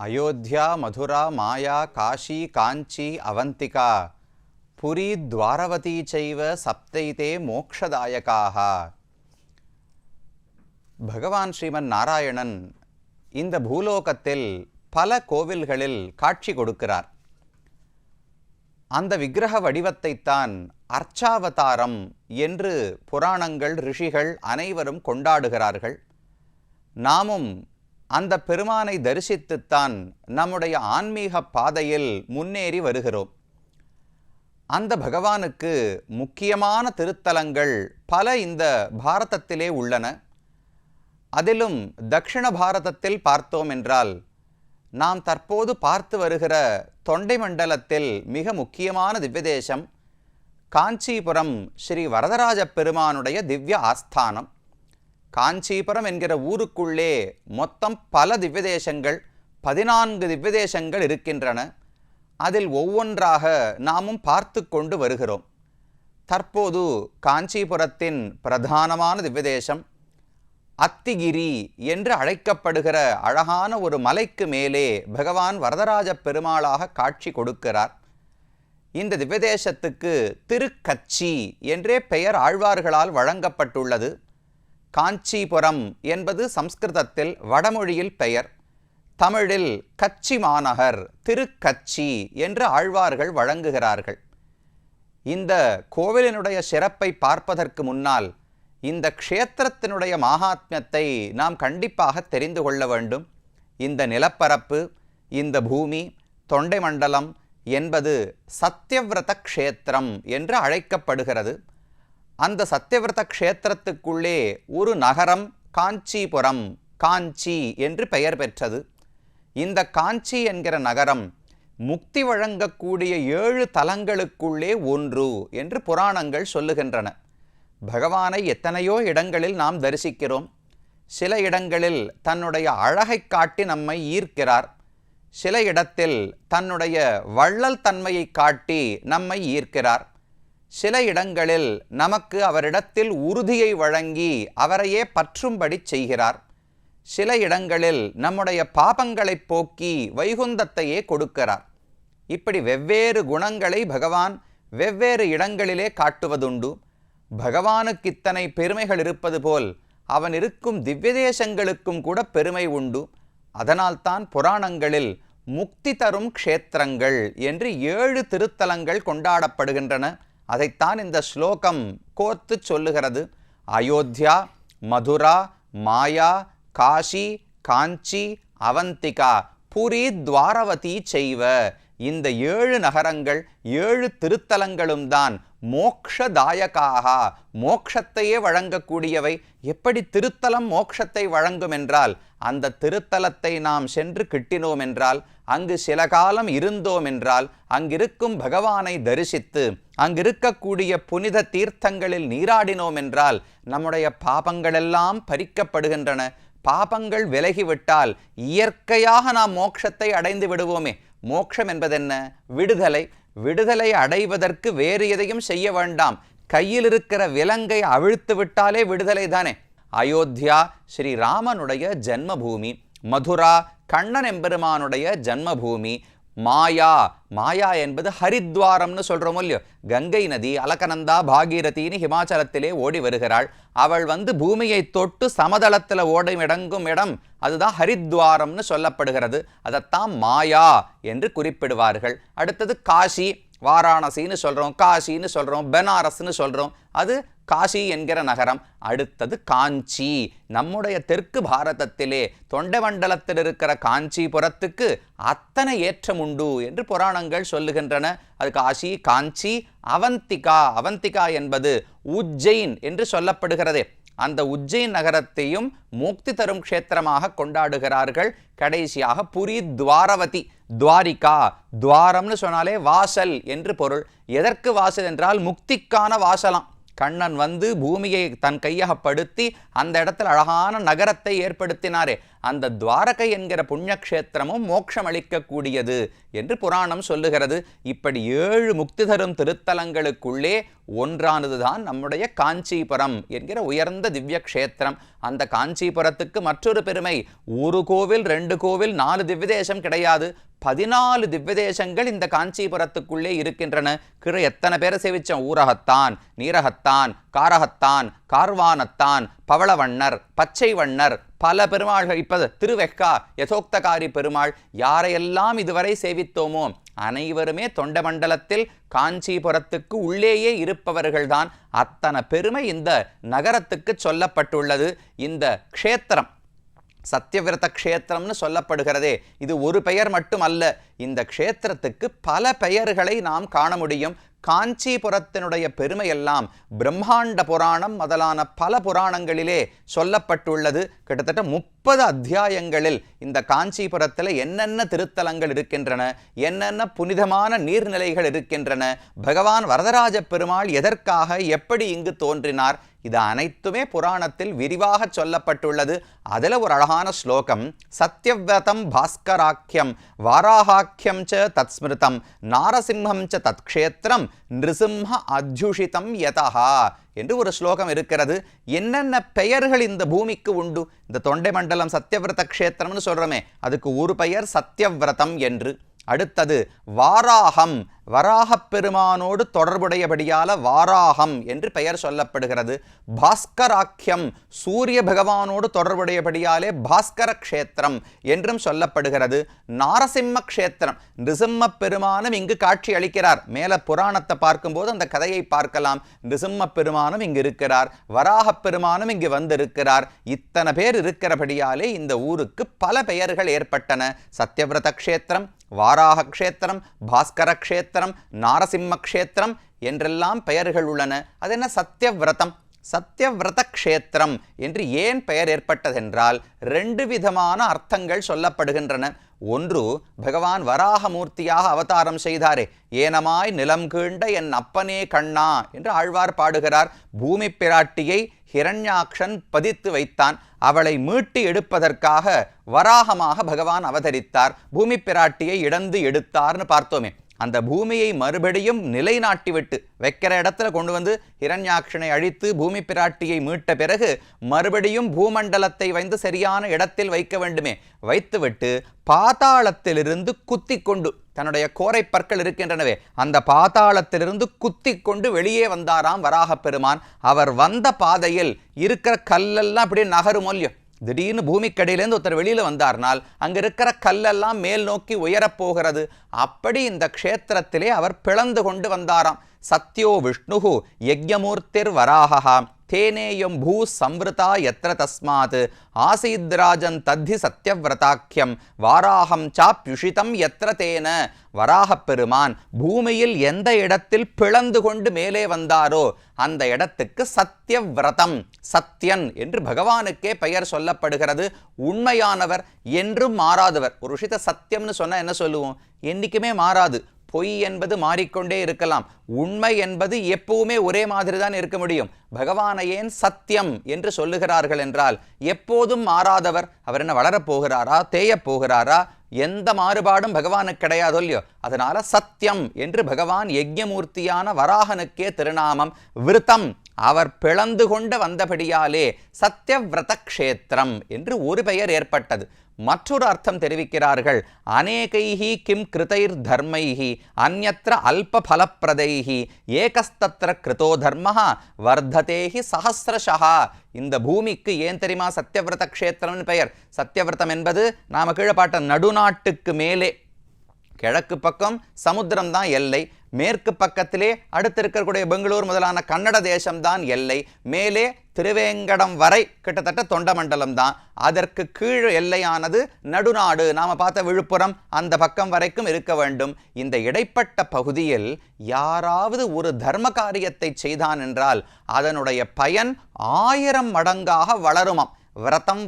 அயோத்தியா, மதுரா, மாயா, Cauchy, காஞ்சி, அவந்திகா, புரி, துவாரவதி சைவ சப்தைதே மோக்ஷதாயகாக. பகவான் ஸ்ரீமன் நாராயணன் இந்த பூலோகத்தில் பல கோவில்களில் காட்சி கொடுக்கிறார். அந்த விக்கிரக வடிவத்தைத்தான் அர்ச்சாவதாரம் என்று புராணங்கள், ரிஷிகள் அனைவரும் கொண்டாடுகிறார்கள். நாமும் அந்த பெருமானை தரிசித்துத்தான் நம்முடைய ஆன்மீக பாதையில் முன்னேறி வருகிறோம். அந்த பகவானுக்கு முக்கியமான திருத்தலங்கள் பல இந்த பாரதத்திலே உள்ளன. அதிலும் தக்ஷிண பாரதத்தில் பார்த்தோம் என்றால் நாம் தற்போது பார்த்து வருகிற தொண்டை மண்டலத்தில் மிக முக்கியமான திவ்யதேசம் காஞ்சிபுரம் ஸ்ரீ வரதராஜ பெருமானுடைய திவ்ய ஆஸ்தானம். காஞ்சிபுரம் என்கிற ஊருக்குள்ளே மொத்தம் பல திவ்யதேசங்கள், 14 திவ்யதேசங்கள் இருக்கின்றன. அதில் ஒவ்வொன்றாக நாமும் பார்த்து கொண்டு வருகிறோம். தற்போது காஞ்சிபுரத்தின் பிரதானமான திவ்யதேசம் அத்திகிரி என்று அழைக்கப்படுகிற அழகான ஒரு மலைக்கு மேலே பகவான் வரதராஜ பெருமாளாக காட்சி கொடுக்கிறார். இந்த திவ்யதேசத்துக்கு திருக்கச்சி என்றே பெயர் ஆழ்வார்களால் வழங்கப்பட்டுள்ளது. காஞ்சிபுரம் என்பது சம்ஸ்கிருதத்தில் வடமொழியில் பெயர், தமிழில் கச்சி மாநகர், திருக்கச்சி என்று ஆழ்வார்கள் வழங்குகிறார்கள். இந்த கோவிலினுடைய சிறப்பை பார்ப்பதற்கு முன்னால் இந்த க்ஷேத்திரத்தினுடைய மகாத்மியத்தை நாம் கண்டிப்பாக தெரிந்து கொள்ள வேண்டும். இந்த நிலப்பரப்பு, இந்த பூமி, தொண்டை மண்டலம் என்பது சத்யவிரத க்ஷேத்திரம் என்று அழைக்கப்படுகிறது. அந்த சத்யவிரத க்ஷேத்திரத்துக்குள்ளே ஒரு நகரம் காஞ்சிபுரம், காஞ்சி என்று பெயர் பெற்றது. இந்த காஞ்சி என்கிற நகரம் முக்தி வழங்கக்கூடிய 7 தலங்களுக்குள்ளே ஒன்று என்று புராணங்கள் சொல்லுகின்றன. பகவானை எத்தனையோ இடங்களில் நாம் தரிசிக்கிறோம். சில இடங்களில் தன்னுடைய அழகை காட்டி நம்மை ஈர்க்கிறார். சில இடத்தில் தன்னுடைய வள்ளல் தன்மையை காட்டி நம்மை ஈர்க்கிறார். சில இடங்களில் நமக்கு அவரிடத்தில் உறுதியை வழங்கி அவரையே பற்றும்படி செய்கிறார். சில இடங்களில் நம்முடைய பாபங்களை போக்கி வைகுந்தத்தையே கொடுக்கிறார். இப்படி வெவ்வேறு குணங்களை பகவான் வெவ்வேறு இடங்களிலே காட்டுவதுண்டு. பகவானுக்கு இத்தனை பெருமைகள் இருப்பது போல் அவன் இருக்கும் திவ்யதேசங்களுக்கும் கூட பெருமை உண்டு. அதனால்தான் புராணங்களில் முக்தி தரும் க்ஷேத்திரங்கள் என்று 7 திருத்தலங்கள் கொண்டாடப்படுகின்றன. அதைத்தான் இந்த ஸ்லோகம் கோர்த்து சொல்லுகிறது. அயோத்தியா, மதுரா, மாயா, காஷி, காஞ்சி, அவந்திகா, புரி, துவாரவதி செய்வ. இந்த 7 நகரங்கள், 7 திருத்தலங்களும் தான் மோக்ஷதாயகாக, மோக்ஷத்தையே வழங்கக்கூடியவை. எப்படி திருத்தலம் மோக்ஷத்தை வழங்கும் என்றால், அந்த திருத்தலத்தை நாம் சென்று கிட்டினோம் என்றால், அங்கு சில காலம் இருந்தோம் என்றால், அங்கிருக்கும் பகவானை தரிசித்து அங்கிருக்கக்கூடிய புனித தீர்த்தங்களில் நீராடினோம் என்றால் நம்முடைய பாபங்களெல்லாம் பறிக்கப்படுகின்றன. பாபங்கள் விலகிவிட்டால் இயற்கையாக நாம் மோட்சத்தை அடைந்து விடுவோமே. மோட்சம் என்பதென்ன? விடுதலை. விடுதலை அடைவதற்கு வேறு எதையும் செய்ய வேண்டாம். கையில் இருக்கிற விலங்கை அவிழ்த்து விட்டாலே விடுதலை தானே. அயோத்தியா ஸ்ரீராமனுடைய ஜன்மபூமி, மதுரா கண்ணன் எம்பெருமானுடைய ஜன்மபூமி, மாயா, மாயா என்பது ஹரித்வாரம்னு சொல்கிறோமோ இல்லையோ, கங்கை நதி அலகநந்தா பாகீரதின்னு ஹிமாச்சலத்திலே ஓடி வருகிறாள். அவள் பூமியை தொட்டு சமதளத்தில் ஓடும் இடங்கும் இடம் அதுதான் ஹரித்வாரம்னு சொல்லப்படுகிறது. அதைத்தான் மாயா என்று குறிப்பிடுவார்கள். அடுத்தது காஷி, வாராணசின்னு சொல்கிறோம், காஷின்னு சொல்கிறோம், பெனாரஸ்ன்னு சொல்கிறோம், அது காஷி என்கிற நகரம். அடுத்தது காஞ்சி, நம்முடைய தெற்கு பாரதத்திலே தொண்டை மண்டலத்தில் இருக்கிற காஞ்சிபுரத்துக்கு அத்தனை ஏற்றம் உண்டு என்று புராணங்கள் சொல்லுகின்றன. அது காஷி, காஞ்சி, அவந்திகா. அவந்திகா என்பது உஜ்ஜைன் என்று சொல்லப்படுகிறதே. அந்த உஜ்ஜைன் நகரத்தையும் முக்தி தரும் க்ஷேத்திரமாக கொண்டாடுகிறார்கள். கடைசியாக புரி, துவாரவதி, துவாரிகா. துவாரம்னு சொன்னாலே வாசல் என்று பொருள். எதற்கு வாசல் என்றால் முக்திக்கான வாசலாம். கண்ணன் வந்து பூமியை தன் கையகப்படுத்தி அந்த இடத்துல அழகான நகரத்தை ஏற்படுத்தினாரே, அந்த துவாரகை என்கிற புண்ணியக்ஷேத்திரமும் மோட்சம் அளிக்கக்கூடியது என்று புராணம் சொல்லுகிறது. இப்படி 7 முக்தி தரும் திருத்தலங்களுக்குள்ளே ஒன்றானதுதான் நம்முடைய காஞ்சிபுரம் என்கிற உயர்ந்த திவ்ய க்ஷேத்திரம். அந்த காஞ்சிபுரத்துக்கு மற்றொரு பெருமை, 1 கோவில் 2 கோவில் 4 திவ்யதேசம் கிடையாது, 14 திவ்யதேசங்கள் இந்த காஞ்சிபுரத்துக்குள்ளே இருக்கின்றன. எத்தனை பேரை சேவிச்சோம்? ஊரகத்தான், நீரகத்தான், காரகத்தான், கார்வானத்தான், பவளவண்ணர், பச்சை வண்ணர், பல பெருமாள்கள். இப்ப திருவெக்கா யதோக்தகாரி பெருமாள், யாரையெல்லாம் இதுவரை சேவித்தோமோ அனைவருமே தொண்டமண்டலத்தில் காஞ்சிபுரத்துக்கு உள்ளேயே இருப்பவர்கள்தான். அத்தனை பெருமை இந்த நகரத்துக்கு சொல்லப்பட்டுள்ளது. இந்த க்ஷேத்திரம் சத்தியவிரத க்ஷேத்திரம்னு சொல்லப்படுகிறதே, இது ஒரு பெயர் மட்டும் அல்ல. இந்த க்ஷேத்திரத்துக்கு பல பெயர்களை நாம் காண முடியும். காஞ்சிபுரத்தினுடைய பெருமையெல்லாம் பிரம்மாண்ட புராணம் முதலான பல புராணங்களிலே சொல்லப்பட்டுள்ளது. கிட்டத்தட்ட 30 அத்தியாயங்களில் இந்த காஞ்சிபுரத்தில் என்னென்ன திருத்தலங்கள் இருக்கின்றன, என்னென்ன புனிதமான நீர்நிலைகள் இருக்கின்றன, பகவான் வரதராஜ பெருமாள் எதற்காக எப்படி இங்கு தோன்றினார், இது அனைத்துமே புராணத்தில் விரிவாக சொல்லப்பட்டுள்ளது. அதில் ஒரு அழகான ஸ்லோகம், சத்யவ்ரதம் பாஸ்கராக்கியம் வாராஹாக்கியம் ச தத்ஸ்மிருதம் நாரசிம்ஹம் ச தத்க்ஷேத்திரம் நிருசிம்ஹ அத்யுஷிதம் யதஹா என்று ஒரு ஸ்லோகம் இருக்கிறது. என்னென்ன பெயர்கள் இந்த பூமிக்கு உண்டு? இந்த தொண்டை மண்டலம் சத்யவிரத க்ஷேத்திரம்னு சொல்கிறோமே, அதுக்கு ஒரு பெயர் சத்யவிரதம் என்று. அடுத்தது வாராகம், வராகப் பெருமானோடு தொடர்புடையபடியால வாராகம் என்று பெயர் சொல்லப்படுகிறது. பாஸ்கராக்கியம், சூரிய பகவானோடு தொடர்புடையபடியாலே பாஸ்கர க்ஷேத்திரம் என்றும் சொல்லப்படுகிறது. நாரசிம்ம க்ஷேத்திரம், நிருசிம்ம பெருமானும் இங்கு காட்சி அளிக்கிறார். மேல புராணத்தை பார்க்கும்போது அந்த கதையை பார்க்கலாம். நிருசிம்ம பெருமானும் இங்கு இருக்கிறார், வராகப் பெருமானும் இங்கு வந்திருக்கிறார். இத்தனை பேர் இருக்கிறபடியாலே இந்த ஊருக்கு பல பெயர்கள் ஏற்பட்டன. சத்யவிரத க்ஷேத்திரம், வாராக க்ஷேத்திரம், பாஸ்கர க்ஷேத்திரம், நாரசிம்ம க்ஷேத்திரம் என்றெல்லாம் பெயர்கள் உள்ளன. அது என்ன சத்யவிரதம்? சத்யவிரத க்ஷேத்திரம் என்று ஏன் பெயர் ஏற்பட்டதென்றால் 2 விதமான அர்த்தங்கள் சொல்லப்படுகின்றன. ஒன்று, பகவான் வராகமூர்த்தியாக அவதாரம் செய்தாரே, ஏனமாய் நிலம் கீண்ட என் அப்பனே கண்ணா என்று ஆழ்வார் பாடுகிறார். பூமி பிராட்டியை ஹிரண்யாக்ஷன் பதித்து வைத்தான். அவளை மீட்டு எடுப்பதற்காக வராகமாக பகவான் அவதரித்தார். பூமி பிராட்டியை இடந்து எடுத்தார்னு பார்த்தோமே. அந்த பூமியை மறுபடியும் நிலைநாட்டிவிட்டு வைக்கிற இடத்துல கொண்டு வந்து ஹிரண்யாக்ஷனை அழித்து பூமி பிராட்டியை மீட்ட பிறகு மறுபடியும் பூமண்டலத்தை வைத்து சரியான இடத்தில் வைக்க வேண்டுமே, வைத்துவிட்டு பாதாளத்திலிருந்து குத்தி கொண்டு, தன்னுடைய கோரை பற்கள் இருக்கின்றனவே, அந்த பாதாளத்திலிருந்து குத்தி கொண்டு வெளியே வந்தாராம் வராகப் பெருமான். அவர் வந்த பாதையில் இருக்கிற கல்லெல்லாம் அப்படியே நகருமொல்லியோ, திடீர்னு பூமிக்கடியிலேருந்து ஒருத்தர் வெளியில் வந்தார்னால் அங்கே இருக்கிற கல்லெல்லாம் மேல் நோக்கி உயரப்போகிறது. அப்படி இந்த க்ஷேத்திரத்திலே அவர் பிளந்து கொண்டு வந்தாராம். சத்யோ விஷ்ணுஹு யஜ்ஞமூர்த்திர் வராஹா தேனேயம் பூ சம்ருதா யத்ர தஸ்மாத் ஆசீத்ராஜன் தத்தி சத்யவிரதாக்கியம் வாராகம் சாப்யுஷிதம் யத்ர தேன. வராகப் பெருமான் பூமியில் எந்த இடத்தில் பிளந்து கொண்டு மேலே வந்தாரோ அந்த இடத்துக்கு சத்யவிரதம், சத்யன் என்று பகவானுக்கே பெயர் சொல்லப்படுகிறது. உண்மையானவர், என்றும் மாறாதவர். ஒரு விஷயத்தை சத்தியம்னு சொன்னா என்ன சொல்லுவோம்? என்னைக்குமே மாறாது. பொய் என்பது மாறிக்கொண்டே இருக்கலாம், உண்மை என்பது எப்பவுமே ஒரே மாதிரி தான் இருக்க முடியும். பகவானை ஏன் சத்தியம் என்று சொல்லுகிறார்கள் என்றால், எப்போதும் மாறாதவர். அவர் என்ன வளரப் போகிறாரா, தேயப் போகிறாரா? எந்த மாறுபாடும் பகவானுக்கு கிடையாதோ இல்லையோ. அதனால சத்தியம் என்று பகவான் யஜ்ஞமூர்த்தியான வராகனுக்கே திருநாமம். விருத்தம், அவர் பிளந்து கொண்டு வந்தபடியாலே சத்யவிரத க்ஷேத்திரம் என்று ஒரு பெயர் ஏற்பட்டது. மற்றொரு அர்த்தம் தெரிவிக்கிறார்கள். அநேகைஹி கிம் கிருதைர் தர்மைஹி அந்யத்ர அல்ப பலப்பிரதைஹி ஏகஸ்தத்ர கிருதோ தர்மஹ வர்ததேஹி சஹஸ்ரஷஹா. இந்த பூமிக்கு ஏன் தெரியுமா சத்யவிரத க்ஷேத்திரம்னு பெயர்? சத்யவிரதம் என்பது நாம கீழே பாட்ட நடுநாட்டுக்கு மேலே, கிழக்கு பக்கம் சமுத்திரம் தான் எல்லை, மேற்கு பக்கத்திலே அடுத்து இருக்கக்கூடிய பெங்களூர் முதலான கன்னட தேசம்தான் எல்லை, மேலே திருவேங்கடம் வரை கிட்டத்தட்ட தொண்டமண்டலம் தான். அதற்கு கீழ் எல்லையானது நடுநாடு, நாம பார்த்த விழுப்புரம் அந்த பக்கம் வரைக்கும் இருக்க வேண்டும். இந்த இடைப்பட்ட பகுதியில் யாராவது ஒரு தர்ம காரியத்தை செய்தான் என்றால் அதனுடைய பயன் 1000 மடங்காக வளருமாம்.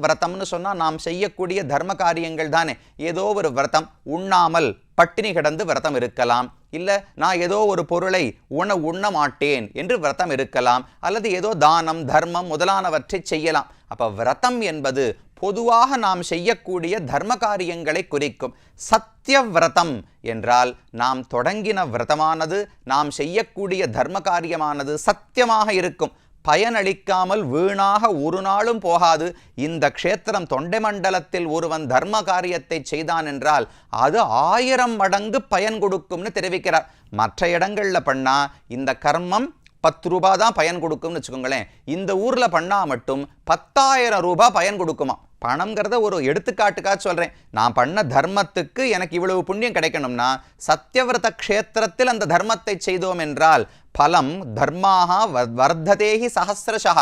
விரதம்னு சொன்னால் நாம் செய்யக்கூடிய தர்ம காரியங்கள் தானே. ஏதோ ஒரு விரதம், உண்ணாமல் பட்டினி கிடந்து விரதம் இருக்கலாம், இல்லை நான் ஏதோ ஒரு பொருளை உண்ண மாட்டேன் என்று விரதம் இருக்கலாம், அல்லது ஏதோ தானம் தர்மம் முதலானவற்றை செய்யலாம். அப்ப விரதம் என்பது பொதுவாக நாம் செய்யக்கூடிய தர்ம காரியங்களை குறிக்கும். சத்திய விரதம் என்றால் நாம் தொடங்கின விரதமானது, நாம் செய்யக்கூடிய தர்ம காரியமானது சத்தியமாக இருக்கும், பயனளிக்காமல் வீணாக ஒரு நாளும் போகாது. இந்த க்ஷேத்திரம் தொண்டை மண்டலத்தில் ஒருவன் தர்ம காரியத்தை செய்தான் என்றால் அது 1000 மடங்கு பயன் கொடுக்கும்னு தெரிவிக்கிறார். மற்ற இடங்கள்ல பண்ணா இந்த கர்மம் 10 ரூபாய் தான் பயன் கொடுக்கும்னு வச்சுக்கோங்களேன், இந்த ஊர்ல பண்ணா மட்டும் 10,000 ரூபாய் பயன் கொடுக்குமா. பணம்ங்கிறத ஒரு எடுத்துக்காட்டுக்காக சொல்றேன். நான் பண்ண தர்மத்துக்கு எனக்கு இவ்வளவு புண்ணியம் கிடைக்கணும்னா சத்தியவிரத க்ஷேத்திரத்தில் அந்த தர்மத்தை செய்தோம் என்றால் பலம் தர்மாக வர்த்ததேஹி சஹஸ்ரஷா,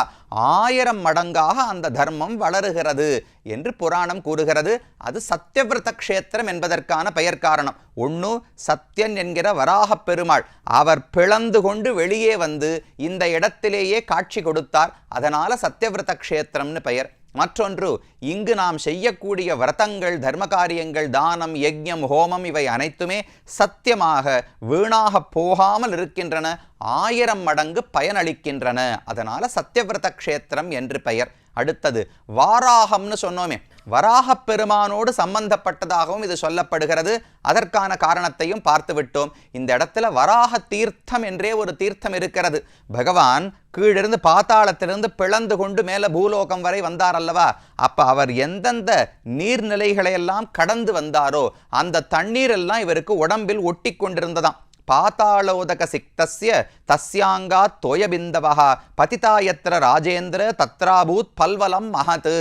1000 மடங்காக அந்த தர்மம் வளருகிறது என்று புராணம் கூறுகிறது. அது சத்தியவிரத க்ஷேத்திரம் என்பதற்கான பெயர் காரணம். ஒன்று, சத்யன் என்கிற வராகப் பெருமாள் அவர் பிளந்து கொண்டு வெளியே வந்து இந்த இடத்திலேயே காட்சி கொடுத்தார், அதனால சத்தியவிரத க்ஷேத்திரம்னு பெயர். மற்றொன்று, இங்கு நாம் செய்யக்கூடிய விரதங்கள் தர்ம காரியங்கள் தானம் யஜ்ஞம் ஹோமம் இவை அனைத்துமே சத்தியமாக வீணாக போகாமல் இருக்கின்றன, 1000 மடங்கு பயனளிக்கின்றன, அதனால சத்தியவிரத க்ஷேத்திரம் என்று பெயர். அடுத்தது வாராகம்னு சொன்னோமே, வராகப் பெருமானோடு சம்பந்தப்பட்டதாகவும் இது சொல்லப்படுகிறது. அதற்கான காரணத்தையும் பார்த்து விட்டோம். இந்த இடத்துல வராக தீர்த்தம் என்றே ஒரு தீர்த்தம் இருக்கிறது. பகவான் கீழிருந்து பாதாளத்திலிருந்து பிளந்து கொண்டு மேல பூலோகம் வரை வந்தார் அல்லவா, அப்ப அவர் எந்தெந்த நீர்நிலைகளையெல்லாம் கடந்து வந்தாரோ அந்த தண்ணீர் எல்லாம் இவருக்கு உடம்பில் ஒட்டி கொண்டிருந்ததாம். பாதாளோதக சிக்தஸ்ய தஸ்யாங்கா தோயபிந்தவஹா பதிதாயத்ர ராஜேந்திர தத்ராபூத் பல்வலம் மகது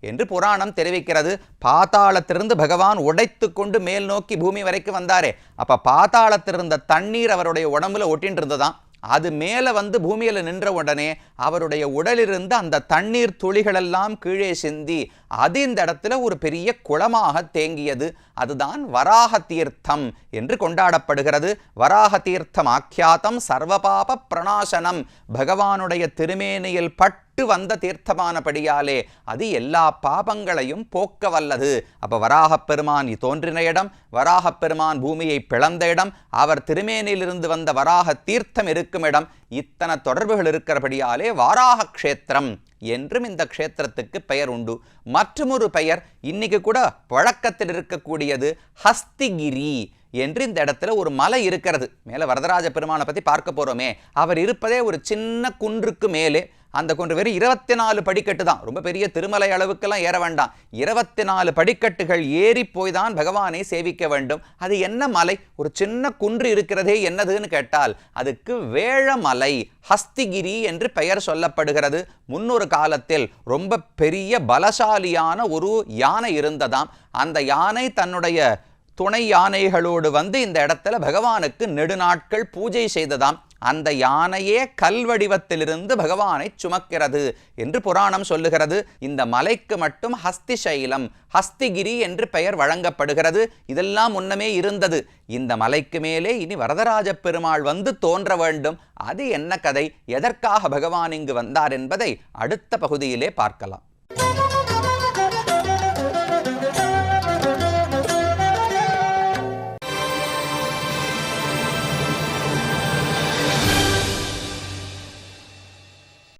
என்று புராணம் தெரிவிக்கிறது. பாதாளத்திலிருந்து பகவான் உடைத்து கொண்டு மேல் நோக்கி பூமி வரைக்கும் வந்தாரே, அப்ப பாதாளத்திலிருந்த தண்ணீர் அவருடைய உடம்புல ஒட்டின்னு இருந்ததாம். அது மேலே வந்து பூமியில் நின்ற உடனே அவருடைய உடலிருந்து அந்த தண்ணீர் துளிகளெல்லாம் கீழே சிந்தி அது இந்த இடத்துல ஒரு பெரிய குளமாக தேங்கியது. அதுதான் வராக தீர்த்தம் என்று கொண்டாடப்படுகிறது. வராக தீர்த்தம் ஆக்கியாத்தம் சர்வபாப பிரணாசனம், பகவானுடைய திருமேனியில் பட்டு வந்த தீர்த்தமானபடியாலே அது எல்லா பாபங்களையும் போக்க வல்லது. அப்ப வராகப் பெருமான் தோன்றின இடம், வராகப் பெருமான் பூமியை பிளந்த இடம், அவர் திருமேனியிலிருந்து வந்த வராக தீர்த்தம் இருக்கும் இடம், இத்தனை தொடர்புகள் இருக்கிறபடியாலே வாராக க்ஷேத்திரம் என்றும் இந்த க்ஷேத்திரத்துக்கு பெயர் உண்டு. மற்றொரு பெயர் இன்னைக்கு கூட வழக்கத்தில் இருக்கக்கூடியது ஹஸ்திகிரி என்று இந்த இடத்துல ஒரு மலை இருக்கிறது. மேலே வரதராஜ பெருமானை பற்றி பார்க்க போகிறோமே, அவர் இருப்பதே ஒரு சின்ன குன்றுக்கு மேலே. அந்த குன்று வெறும் 24 படிக்கட்டு தான், ரொம்ப பெரிய திருமலை அளவுக்கெல்லாம் ஏற வேண்டாம். 24 படிக்கட்டுகள் ஏறி போய் தான் பகவானை சேவிக்க வேண்டும். அது என்ன மலை? ஒரு சின்ன குன்று இருக்கிறதே, என்னதுன்னு கேட்டால் அதுக்கு வேழமலை ஹஸ்திகிரி என்று பெயர் சொல்லப்படுகிறது. முன்னொரு காலத்தில் ரொம்ப பெரிய பலசாலியான ஒரு யானை இருந்ததாம். அந்த யானை தன்னுடைய துணை யானைகளோடு வந்து இந்த இடத்துல பகவானுக்கு நெடுநாட்கள் பூஜை செய்ததாம். அந்த யானையே கல்வடிவத்திலிருந்து பகவானை சுமக்கிறது என்று புராணம் சொல்லுகிறது. இந்த மலைக்கு மட்டும் ஹஸ்திசைலம் ஹஸ்திகிரி என்று பெயர் வழங்கப்படுகிறது. இதெல்லாம் முன்னமே இருந்தது. இந்த மலைக்கு மேலே இனி வரதராஜ பெருமாள் வந்து தோன்ற வேண்டும். அது என்ன கதை, எதற்காக பகவான் இங்கு வந்தார் என்பதை அடுத்த பகுதியிலே பார்க்கலாம்.